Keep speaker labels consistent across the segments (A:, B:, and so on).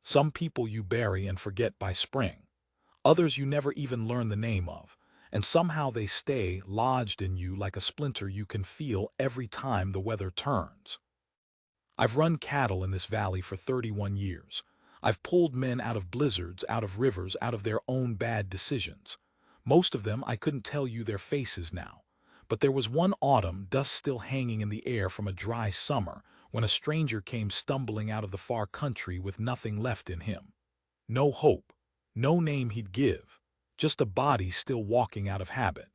A: Some people you bury and forget by spring. Others you never even learn the name of, and somehow they stay lodged in you like a splinter you can feel every time the weather turns. I've run cattle in this valley for 31 years. I've pulled men out of blizzards, out of rivers, out of their own bad decisions. Most of them I couldn't tell you their faces now. But there was one autumn, dust still hanging in the air from a dry summer, when a stranger came stumbling out of the far country with nothing left in him. No hope, no name he'd give, just a body still walking out of habit.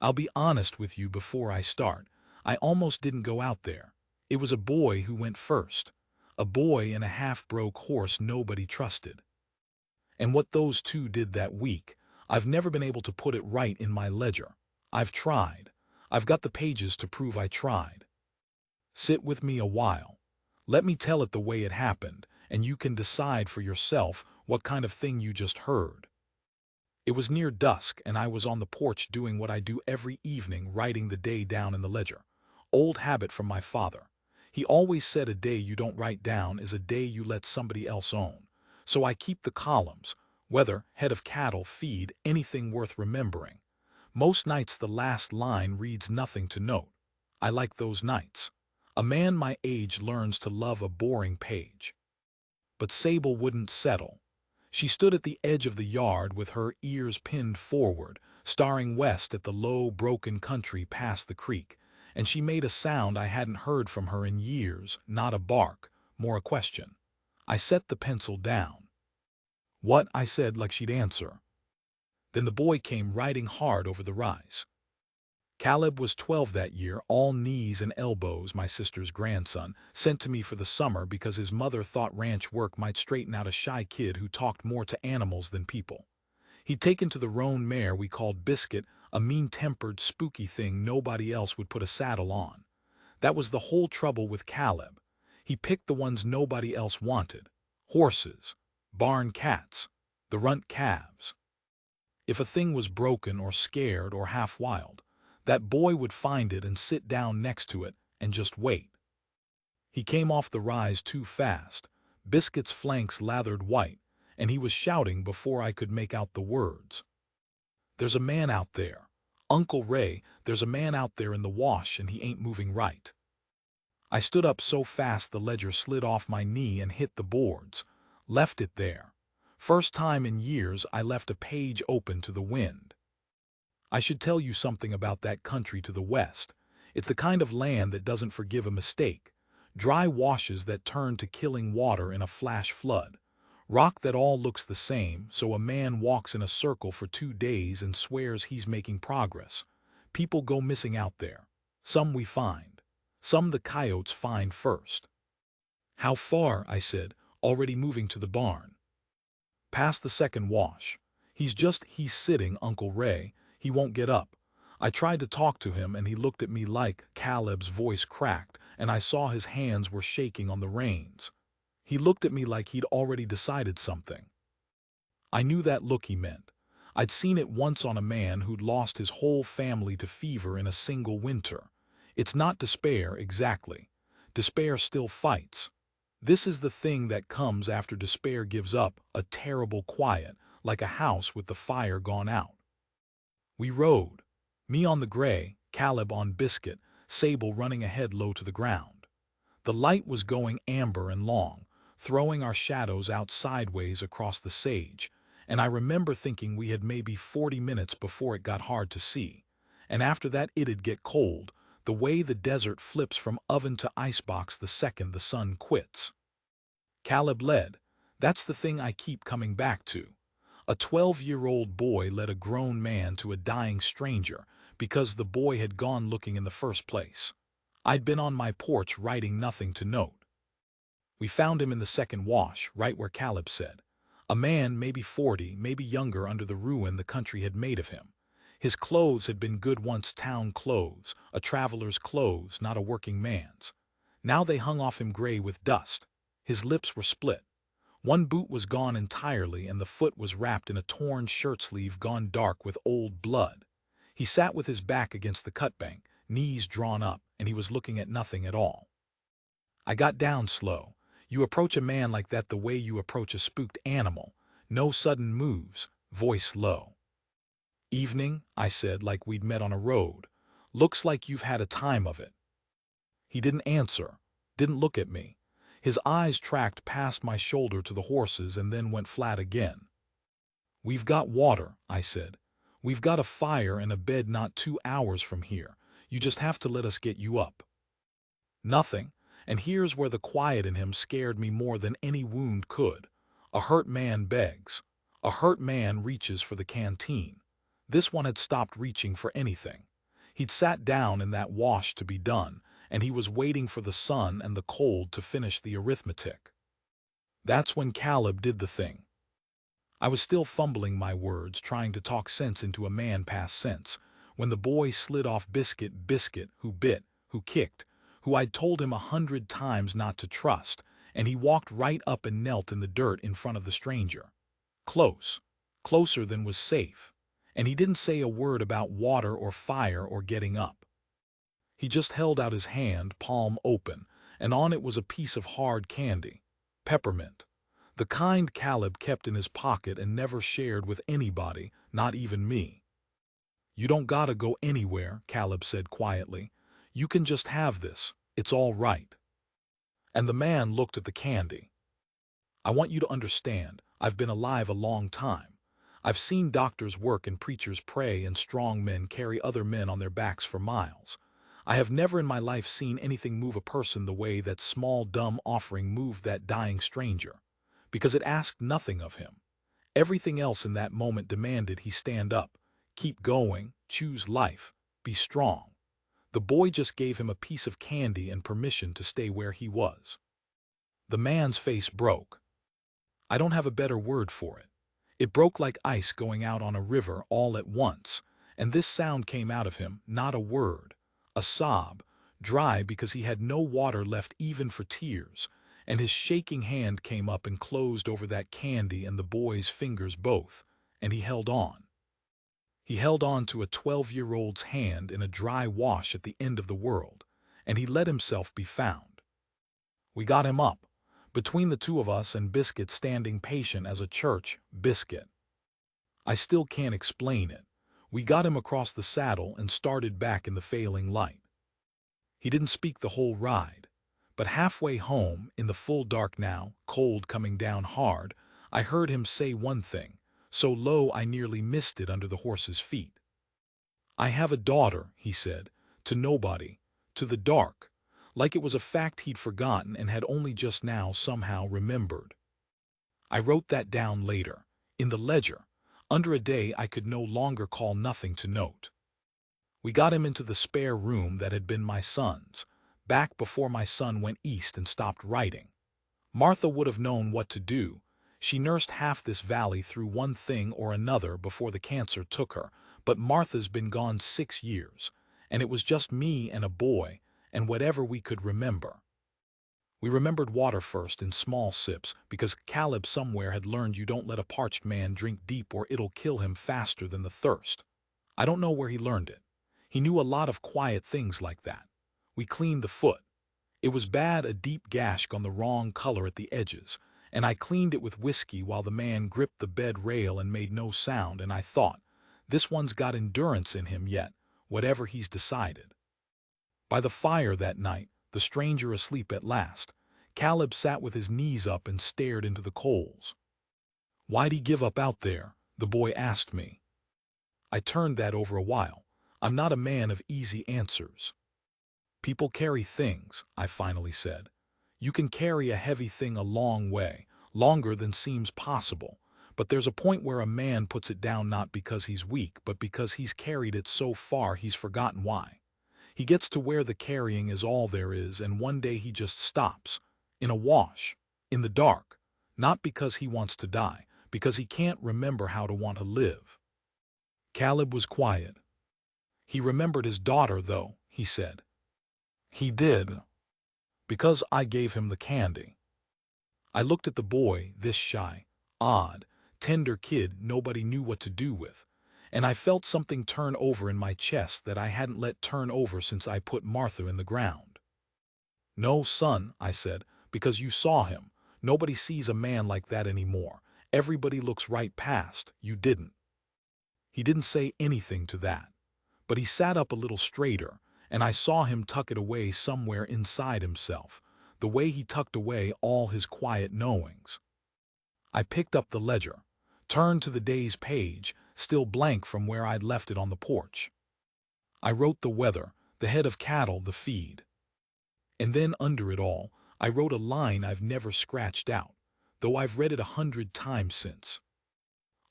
A: I'll be honest with you before I start. I almost didn't go out there. It was a boy who went first. A boy and a half-broke horse nobody trusted. And what those two did that week, I've never been able to put it right in my ledger. I've tried. I've got the pages to prove I tried. Sit with me a while. Let me tell it the way it happened, and you can decide for yourself what kind of thing you just heard. It was near dusk, and I was on the porch doing what I do every evening, writing the day down in the ledger. Old habit from my father. He always said a day you don't write down is a day you let somebody else own. So I keep the columns: weather, head of cattle, feed, anything worth remembering. Most nights the last line reads nothing to note. I like those nights. A man my age learns to love a boring page. But Sable wouldn't settle. She stood at the edge of the yard with her ears pinned forward, staring west at the low, broken country past the creek, and she made a sound I hadn't heard from her in years, not a bark, more a question. I set the pencil down. "What?" I said, like she'd answer. Then the boy came riding hard over the rise. Caleb was 12 that year, all knees and elbows, my sister's grandson, sent to me for the summer because his mother thought ranch work might straighten out a shy kid who talked more to animals than people. He'd taken to the roan mare we called Biscuit, a mean-tempered, spooky thing nobody else would put a saddle on. That was the whole trouble with Caleb. He picked the ones nobody else wanted: horses, barn cats, the runt calves. If a thing was broken or scared or half wild, that boy would find it and sit down next to it and just wait. He came off the rise too fast. Biscuit's flanks lathered white, and he was shouting before I could make out the words. "There's a man out there. Uncle Ray, there's a man out there in the wash and he ain't moving right." I stood up so fast the ledger slid off my knee and hit the boards. Left it there. First time in years I left a page open to the wind. I should tell you something about that country to the west. It's the kind of land that doesn't forgive a mistake. Dry washes that turn to killing water in a flash flood. Rock that all looks the same, so a man walks in a circle for 2 days and swears he's making progress. People go missing out there. Some we find. Some the coyotes find first. "How far?" I said, already moving to the barn. "Past the second wash. He's sitting, Uncle Ray. He won't get up." I tried to talk to him and he looked at me like— Caleb's voice cracked and I saw his hands were shaking on the reins. He looked at me like he'd already decided something. I knew that look he meant. I'd seen it once on a man who'd lost his whole family to fever in a single winter. It's not despair exactly. Despair still fights. This is the thing that comes after despair gives up, a terrible quiet, like a house with the fire gone out. We rode. Me on the gray, Caleb on Biscuit, Sable running ahead low to the ground. The light was going amber and long, throwing our shadows out sideways across the sage, and I remember thinking we had maybe 40 minutes before it got hard to see, and after that it'd get cold, the way the desert flips from oven to icebox the second the sun quits. Caleb led. That's the thing I keep coming back to. A 12-year-old boy led a grown man to a dying stranger because the boy had gone looking in the first place. I'd been on my porch writing nothing to note. We found him in the second wash, right where Caleb said. A man, maybe 40, maybe younger, under the ruin the country had made of him. His clothes had been good once, town clothes, a traveler's clothes, not a working man's. Now they hung off him gray with dust. His lips were split. One boot was gone entirely and the foot was wrapped in a torn shirt sleeve gone dark with old blood. He sat with his back against the cut bank, knees drawn up, and he was looking at nothing at all. I got down slow. You approach a man like that the way you approach a spooked animal. No sudden moves, voice low. "Evening," I said, like we'd met on a road. "Looks like you've had a time of it." He didn't answer, didn't look at me. His eyes tracked past my shoulder to the horses and then went flat again. "We've got water," I said. "We've got a fire and a bed not 2 hours from here. You just have to let us get you up." Nothing, and here's where the quiet in him scared me more than any wound could. A hurt man begs. A hurt man reaches for the canteen. This one had stopped reaching for anything. He'd sat down in that wash to be done, and he was waiting for the sun and the cold to finish the arithmetic. That's when Caleb did the thing. I was still fumbling my words, trying to talk sense into a man past sense, when the boy slid off Biscuit, who bit, who kicked, who I'd told him 100 times not to trust, and he walked right up and knelt in the dirt in front of the stranger. Close, closer than was safe, and he didn't say a word about water or fire or getting up. He just held out his hand, palm open, and on it was a piece of hard candy, peppermint. The kind Caleb kept in his pocket and never shared with anybody, not even me. "You don't gotta go anywhere," Caleb said quietly. "You can just have this. It's all right." And the man looked at the candy. "I want you to understand, I've been alive a long time. I've seen doctors work and preachers pray and strong men carry other men on their backs for miles. I have never in my life seen anything move a person the way that small dumb offering moved that dying stranger. Because it asked nothing of him. Everything else in that moment demanded he stand up, keep going, choose life, be strong. The boy just gave him a piece of candy and permission to stay where he was." The man's face broke. I don't have a better word for it. It broke like ice going out on a river all at once, and this sound came out of him, not a word, a sob, dry because he had no water left even for tears, and his shaking hand came up and closed over that candy and the boy's fingers both, and he held on. He held on to a 12-year-old's hand in a dry wash at the end of the world, and he let himself be found. We got him up, between the two of us and Biscuit standing patient as a church, Biscuit. I still can't explain it. We got him across the saddle and started back in the failing light. He didn't speak the whole ride. But halfway home, in the full dark now, cold coming down hard, I heard him say one thing, so low I nearly missed it under the horse's feet. "I have a daughter," he said, to nobody, to the dark, like it was a fact he'd forgotten and had only just now somehow remembered. I wrote that down later, in the ledger, under a day I could no longer call nothing to note. We got him into the spare room that had been my son's, back before my son went east and stopped writing. Martha would have known what to do. She nursed half this valley through one thing or another before the cancer took her, but Martha's been gone 6 years, and it was just me and a boy, and whatever we could remember. We remembered water first in small sips, because Caleb somewhere had learned you don't let a parched man drink deep or it'll kill him faster than the thirst. I don't know where he learned it. He knew a lot of quiet things like that. We cleaned the foot. It was bad, a deep gash gone the wrong color at the edges, and I cleaned it with whiskey while the man gripped the bed rail and made no sound, and I thought, this one's got endurance in him yet, whatever he's decided. By the fire that night, the stranger asleep at last, Caleb sat with his knees up and stared into the coals. "Why'd he give up out there?" the boy asked me. I turned that over a while. I'm not a man of easy answers. "People carry things," I finally said. "You can carry a heavy thing a long way, longer than seems possible, but there's a point where a man puts it down not because he's weak, but because he's carried it so far he's forgotten why. He gets to where the carrying is all there is, and one day he just stops, in a wash, in the dark, not because he wants to die, because he can't remember how to want to live." Caleb was quiet. "He remembered his daughter, though," he said. "He did. Because I gave him the candy." I looked at the boy, this shy, odd, tender kid nobody knew what to do with, and I felt something turn over in my chest that I hadn't let turn over since I put Martha in the ground. "No, son," I said, Because you saw him. Nobody sees a man like that anymore. Everybody looks right past. You didn't. He didn't say anything to that. But he sat up a little straighter, and I saw him tuck it away somewhere inside himself, the way he tucked away all his quiet knowings. I picked up the ledger, turned to the day's page, still blank from where I'd left it on the porch. I wrote the weather, the head of cattle, the feed. And then under it all, I wrote a line I've never scratched out, though I've read it 100 times since.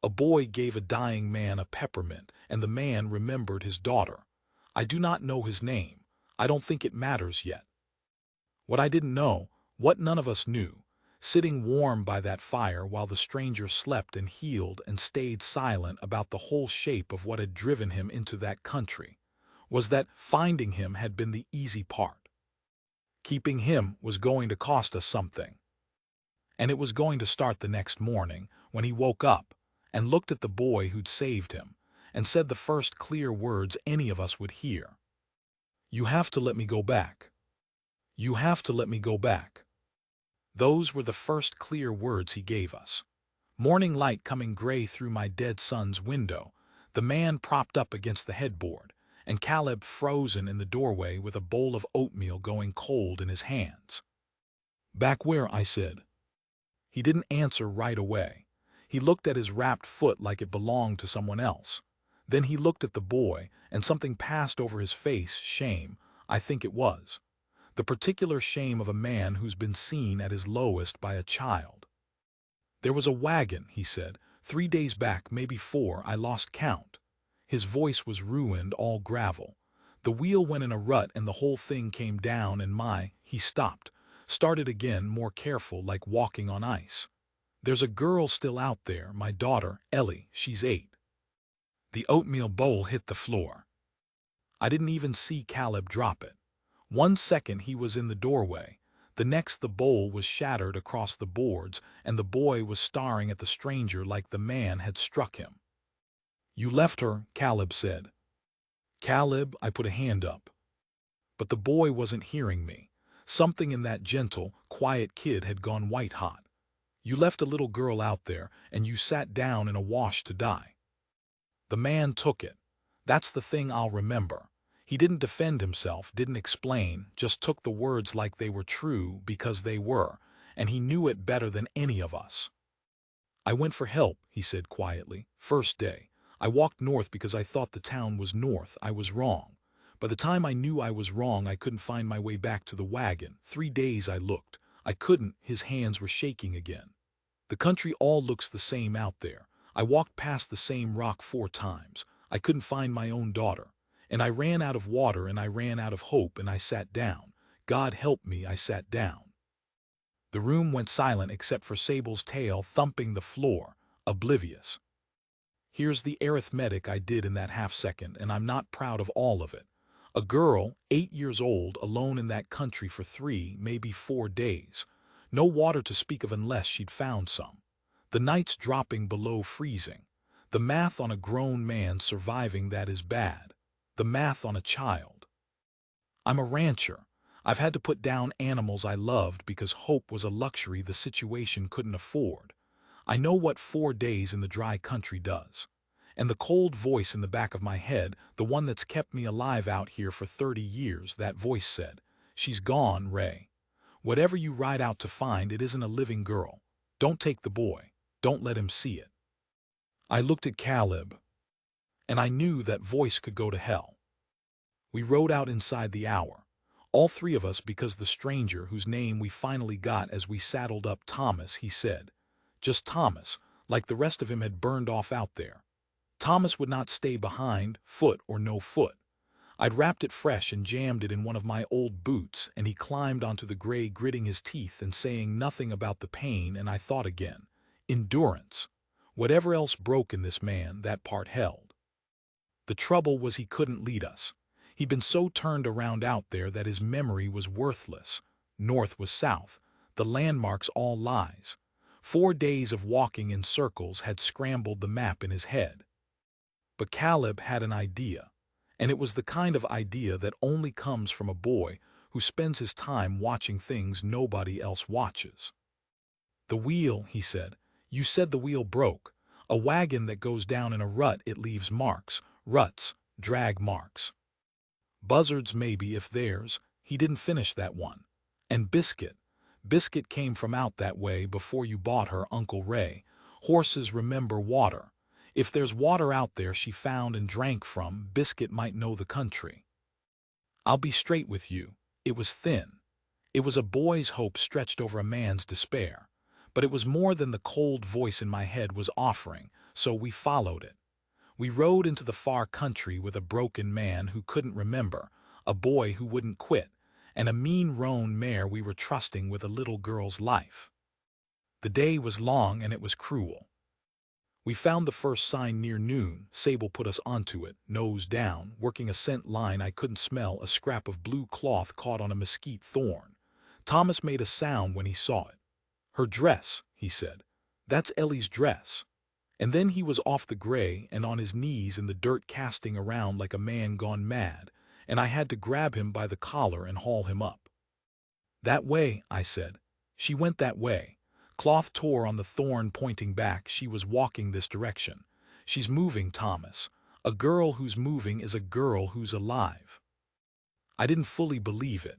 A: A boy gave a dying man a peppermint, and the man remembered his daughter. I do not know his name. I don't think it matters yet. What I didn't know, what none of us knew, sitting warm by that fire while the stranger slept and healed and stayed silent about the whole shape of what had driven him into that country, was that finding him had been the easy part. Keeping him was going to cost us something. And it was going to start the next morning when he woke up and looked at the boy who'd saved him and said the first clear words any of us would hear. "You have to let me go back. You have to let me go back." Those were the first clear words he gave us. Morning light coming gray through my dead son's window, the man propped up against the headboard, and Caleb frozen in the doorway with a bowl of oatmeal going cold in his hands. "Back where?" I said. He didn't answer right away. He looked at his wrapped foot like it belonged to someone else. Then he looked at the boy, and something passed over his face. Shame, I think it was. The particular shame of a man who's been seen at his lowest by a child. "There was a wagon," he said, 3 days back, maybe 4, I lost count." His voice was ruined, all gravel. "The wheel went in a rut and the whole thing came down and he stopped, started again, more careful, like walking on ice. There's a girl still out there, my daughter, Ellie, she's 8. The oatmeal bowl hit the floor. I didn't even see Caleb drop it. 1 second he was in the doorway. The next the bowl was shattered across the boards, and the boy was staring at the stranger like the man had struck him. "You left her," Caleb said. "Caleb," I put a hand up. But the boy wasn't hearing me. Something in that gentle, quiet kid had gone white hot. "You left a little girl out there, and you sat down in a wash to die." The man took it. That's the thing I'll remember. He didn't defend himself, didn't explain, just took the words like they were true because they were, and he knew it better than any of us. "I went for help," he said quietly. "First day. I walked north because I thought the town was north. I was wrong. By the time I knew I was wrong, I couldn't find my way back to the wagon. 3 days I looked. I couldn't." His hands were shaking again. "The country all looks the same out there. I walked past the same rock 4 times. I couldn't find my own daughter. And I ran out of water and I ran out of hope and I sat down. God help me, I sat down." The room went silent except for Sable's tail thumping the floor, oblivious. Here's the arithmetic I did in that half second, and I'm not proud of all of it. A girl, 8 years old, alone in that country for 3, maybe 4 days. No water to speak of unless she'd found some. The nights dropping below freezing. The math on a grown man surviving that is bad. The math on a child. I'm a rancher. I've had to put down animals I loved because hope was a luxury the situation couldn't afford. I know what 4 days in the dry country does. And the cold voice in the back of my head, the one that's kept me alive out here for 30 years, that voice said, "She's gone, Ray. Whatever you ride out to find, it isn't a living girl. Don't take the boy. Don't let him see it." I looked at Caleb, and I knew that voice could go to hell. We rode out inside the hour, all 3 of us, because the stranger, whose name we finally got as we saddled up, Thomas, he said. Just Thomas, like the rest of him had burned off out there. Thomas would not stay behind, foot or no foot. I'd wrapped it fresh and jammed it in one of my old boots, and he climbed onto the gray, gritting his teeth and saying nothing about the pain, and I thought again. Endurance. Whatever else broke in this man, that part held. The trouble was he couldn't lead us. He'd been so turned around out there that his memory was worthless. North was south. The landmarks all lies. 4 days of walking in circles had scrambled the map in his head. But Caleb had an idea, and it was the kind of idea that only comes from a boy who spends his time watching things nobody else watches. "The wheel," he said. "You said the wheel broke. A wagon that goes down in a rut, it leaves marks. Ruts, drag marks. Buzzards maybe if theirs." He didn't finish that one. "And Biscuit. Biscuit came from out that way before you bought her, Uncle Ray. Horses remember water. If there's water out there she found and drank from, Biscuit might know the country. I'll be straight with you. It was thin. It was a boy's hope stretched over a man's despair. But it was more than the cold voice in my head was offering, so we followed it. We rode into the far country with a broken man who couldn't remember, a boy who wouldn't quit, and a mean roan mare we were trusting with a little girl's life. The day was long and it was cruel. We found the first sign near noon. Sable put us onto it, nose down, working a scent line I couldn't smell, a scrap of blue cloth caught on a mesquite thorn. Thomas made a sound when he saw it. "Her dress," he said. "That's Ellie's dress." And then he was off the gray and on his knees in the dirt casting around like a man gone mad, and I had to grab him by the collar and haul him up. "That way," I said. "She went that way." Cloth tore on the thorn pointing back. "She was walking this direction. She's moving, Thomas. A girl who's moving is a girl who's alive." I didn't fully believe it,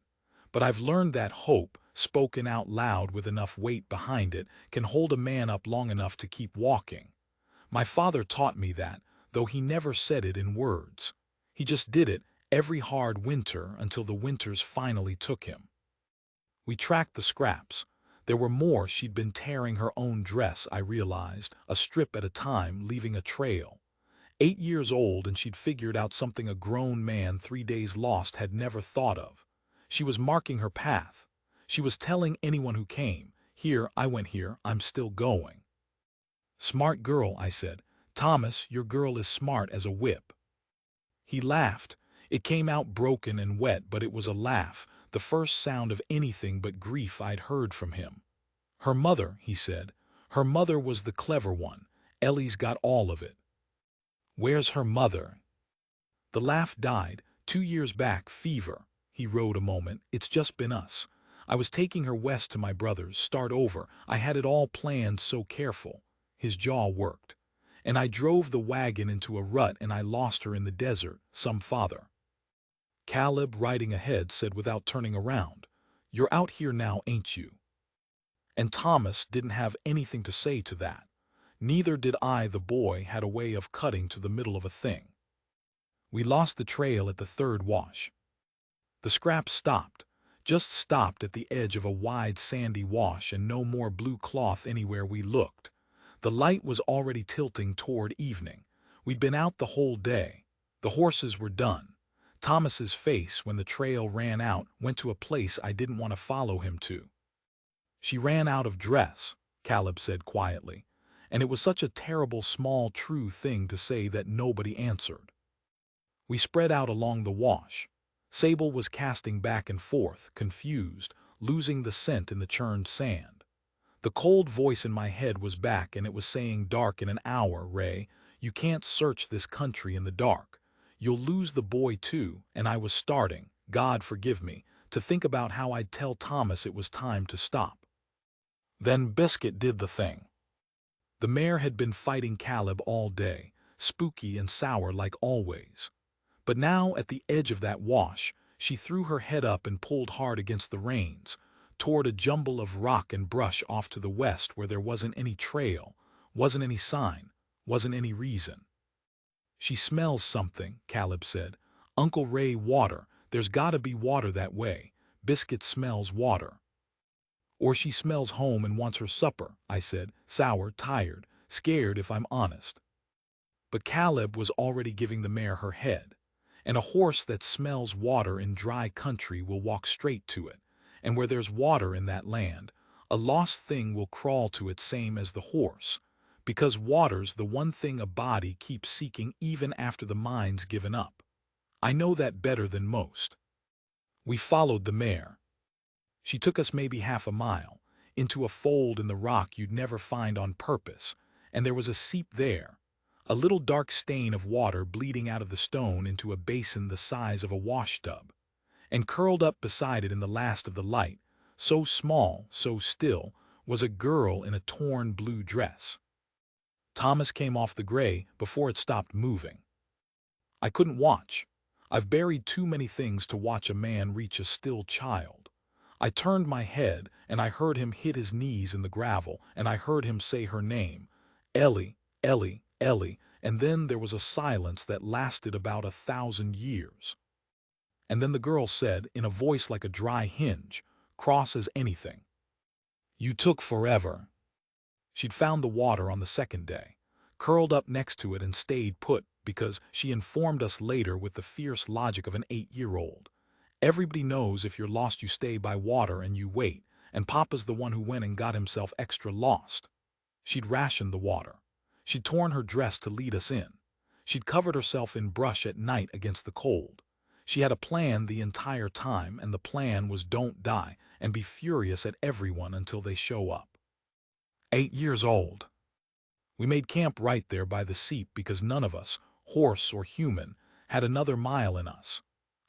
A: but I've learned that hope, spoken out loud with enough weight behind it, can hold a man up long enough to keep walking. My father taught me that, though he never said it in words. He just did it every hard winter until the winters finally took him. We tracked the scraps. There were more. She'd been tearing her own dress, I realized, a strip at a time, leaving a trail. 8 years old, and she'd figured out something a grown man 3 days lost had never thought of. She was marking her path. She was telling anyone who came, "Here, I went here, I'm still going." "Smart girl," I said. "Thomas, your girl is smart as a whip." He laughed. It came out broken and wet, but it was a laugh, the first sound of anything but grief I'd heard from him. "Her mother," he said. "Her mother was the clever one. Ellie's got all of it." "Where's her mother?" The laugh died. 2 years back, fever. He rode a moment. "It's just been us. I was taking her west to my brother's, start over. I had it all planned, so careful." His jaw worked. "And I drove the wagon into a rut and I lost her in the desert, some father." Caleb, riding ahead, said without turning around, "You're out here now, ain't you?" And Thomas didn't have anything to say to that. Neither did I. The boy had a way of cutting to the middle of a thing. We lost the trail at the third wash. The scraps stopped, just stopped at the edge of a wide sandy wash, and no more blue cloth anywhere we looked. The light was already tilting toward evening. We'd been out the whole day. The horses were done. Thomas's face, when the trail ran out, went to a place I didn't want to follow him to. "She ran out of dress," Caleb said quietly, and it was such a terrible, small, true thing to say that nobody answered. We spread out along the wash. Sable was casting back and forth, confused, losing the scent in the churned sand. The cold voice in my head was back, and it was saying, "Dark in an hour, Ray. You can't search this country in the dark. You'll lose the boy too." And I was starting, God forgive me, to think about how I'd tell Thomas it was time to stop. Then Biscuit did the thing. The mare had been fighting Caleb all day, spooky and sour like always. But now, at the edge of that wash, she threw her head up and pulled hard against the reins, toward a jumble of rock and brush off to the west where there wasn't any trail, wasn't any sign, wasn't any reason. "She smells something," Caleb said. "Uncle Ray, water. There's gotta be water that way. Biscuit smells water." "Or she smells home and wants her supper," I said, sour, tired, scared if I'm honest. But Caleb was already giving the mare her head. And a horse that smells water in dry country will walk straight to it. And where there's water in that land, a lost thing will crawl to it, same as the horse. Because water's the one thing a body keeps seeking even after the mind's given up. I know that better than most. We followed the mare. She took us maybe half a mile, into a fold in the rock you'd never find on purpose, and there was a seep there, a little dark stain of water bleeding out of the stone into a basin the size of a washtub. And curled up beside it in the last of the light, so small, so still, was a girl in a torn blue dress. Thomas came off the gray before it stopped moving. I couldn't watch. I've buried too many things to watch a man reach a still child. I turned my head, and I heard him hit his knees in the gravel, and I heard him say her name, Ellie, Ellie, Ellie, and then there was a silence that lasted about 1,000 years. And then the girl said, in a voice like a dry hinge, cross as anything, "You took forever." She'd found the water on the second day, curled up next to it and stayed put because she informed us later with the fierce logic of an 8-year-old. Everybody knows if you're lost you stay by water and you wait, and Papa's the one who went and got himself extra lost. She'd rationed the water. She'd torn her dress to lead us in. She'd covered herself in brush at night against the cold. She had a plan the entire time, and the plan was don't die and be furious at everyone until they show up. 8 years old. We made camp right there by the seep because none of us, horse or human, had another mile in us.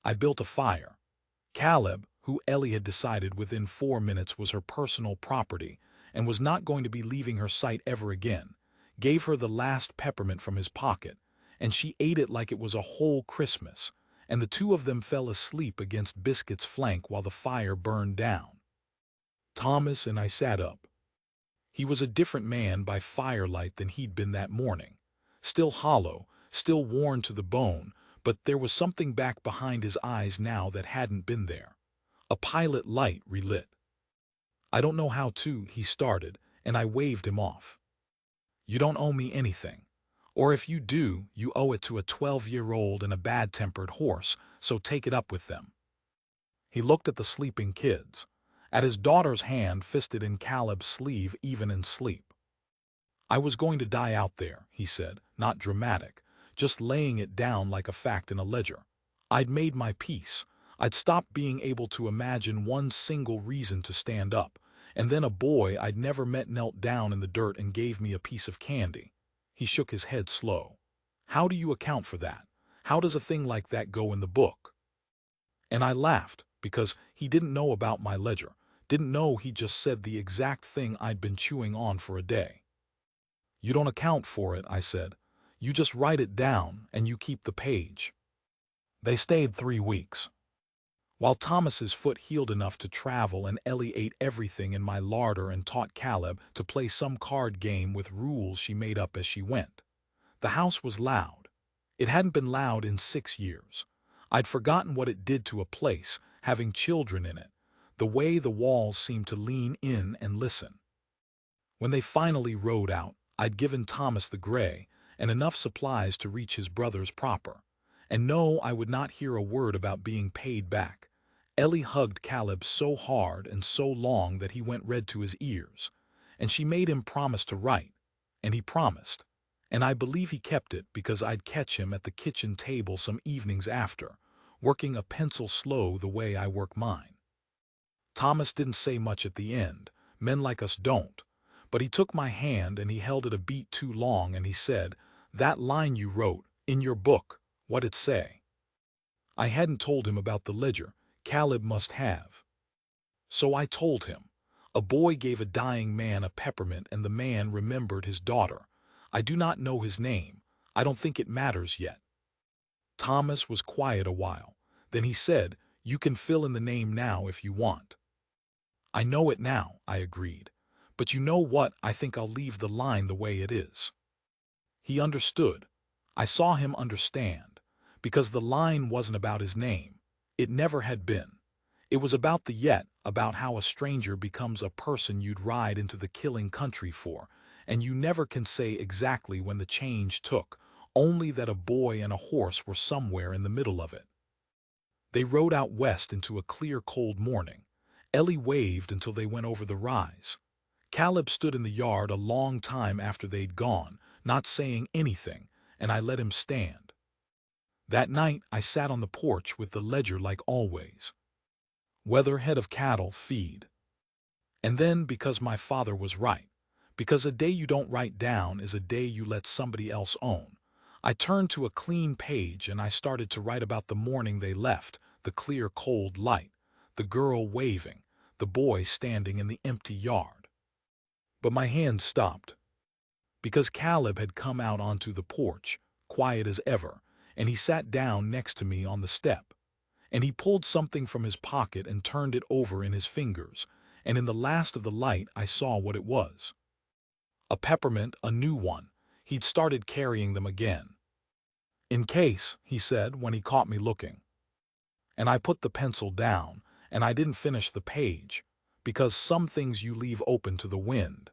A: I built a fire. Caleb, who Ellie had decided within 4 minutes was her personal property and was not going to be leaving her sight ever again, gave her the last peppermint from his pocket, and she ate it like it was a whole Christmas, and the two of them fell asleep against Biscuit's flank while the fire burned down. Thomas and I sat up. He was a different man by firelight than he'd been that morning. Still hollow, still worn to the bone, but there was something back behind his eyes now that hadn't been there. A pilot light relit. "I don't know how to," he started, and I waved him off. "You don't owe me anything. Or if you do, you owe it to a 12-year-old and a bad-tempered horse, so take it up with them." He looked at the sleeping kids, at his daughter's hand fisted in Caleb's sleeve even in sleep. "I was going to die out there," he said, not dramatic, just laying it down like a fact in a ledger. "I'd made my peace. I'd stopped being able to imagine one single reason to stand up, and then a boy I'd never met knelt down in the dirt and gave me a piece of candy." He shook his head slow. "How do you account for that? How does a thing like that go in the book?" And I laughed, because he didn't know about my ledger, didn't know he just said the exact thing I'd been chewing on for a day. "You don't account for it," I said. "You just write it down, and you keep the page." They stayed 3 weeks. While Thomas's foot healed enough to travel and Ellie ate everything in my larder and taught Caleb to play some card game with rules she made up as she went. The house was loud. It hadn't been loud in 6 years. I'd forgotten what it did to a place, having children in it, the way the walls seemed to lean in and listen. When they finally rode out, I'd given Thomas the gray and enough supplies to reach his brother's proper. And no, I would not hear a word about being paid back. Ellie hugged Caleb so hard and so long that he went red to his ears, and she made him promise to write, and he promised, and I believe he kept it because I'd catch him at the kitchen table some evenings after, working a pencil slow the way I work mine. Thomas didn't say much at the end, men like us don't, but he took my hand and he held it a beat too long and he said, "That line you wrote, in your book, what'd it say?" I hadn't told him about the ledger. Caleb must have. So I told him. A boy gave a dying man a peppermint and the man remembered his daughter. I do not know his name. I don't think it matters yet. Thomas was quiet a while. Then he said, "You can fill in the name now if you want." "I know it now," I agreed. "But you know what, I think I'll leave the line the way it is." He understood. I saw him understand. Because the line wasn't about his name. It never had been. It was about the yet, about how a stranger becomes a person you'd ride into the killing country for, and you never can say exactly when the change took, only that a boy and a horse were somewhere in the middle of it. They rode out west into a clear cold morning. Ellie waved until they went over the rise. Caleb stood in the yard a long time after they'd gone, not saying anything, and I let him stand. That night I sat on the porch with the ledger like always. Weather, head of cattle, feed. And then, because my father was right, because a day you don't write down is a day you let somebody else own, I turned to a clean page and I started to write about the morning they left, the clear, cold light, the girl waving, the boy standing in the empty yard. But my hand stopped, because Caleb had come out onto the porch, quiet as ever, and he sat down next to me on the step. And he pulled something from his pocket and turned it over in his fingers, and in the last of the light I saw what it was. A peppermint, a new one. He'd started carrying them again. "In case," he said when he caught me looking. And I put the pencil down, and I didn't finish the page, because some things you leave open to the wind.